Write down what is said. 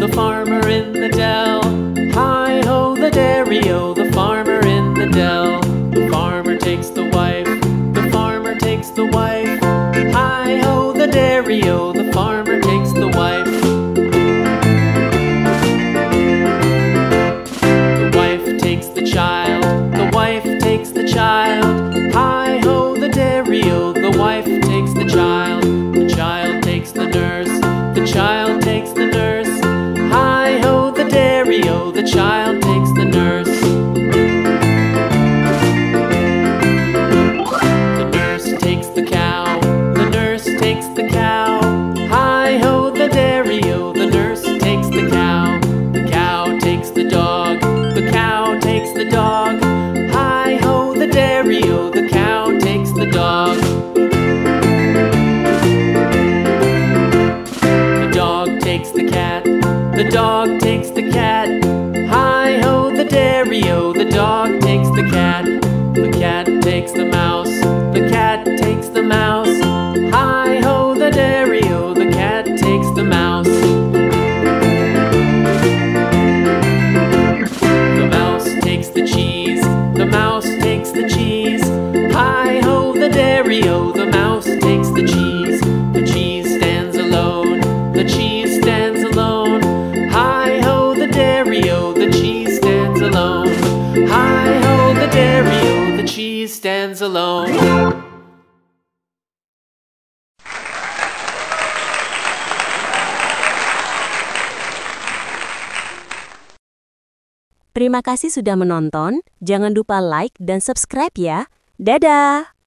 The farmer in the dell. Hi-ho, the dairy-o, the farmer in the dell. The farmer takes the wife, the farmer takes the wife. Hi-ho, the dairy-o, the farmer takes the wife. The wife takes the child, the wife takes the child. Hi-ho, the dairy-o, the wife takes the child. The child takes the nurse, the child takes the nurse. Hi-ho, the dairy-o, the child takes the nurse. The nurse takes the cow, the nurse takes the cow. Hi-ho, the dairy-o, the nurse takes the cow. The cow takes the dog, the cow takes the dog. Hi-ho, the dairy-o, the cow takes the dog. The dog takes the cat, the dog takes the cat. Hi-ho, the dairy-o, the dog takes the cat. The cat takes the mouse, the cat takes the mouse. Hi-ho, the dairy-o, the cat takes the mouse. The mouse takes the cheese, the mouse takes the cheese. Hi-ho, the dairy-o, the mouse takes the cheese. The cheese stands alone, the cheese stands alone. Hi-ho, the dairy-o, the cheese stands alone. Hi-ho, the dairy-o, the cheese stands alone. Terima kasih sudah menonton. Jangan lupa like dan subscribe ya. Dadah!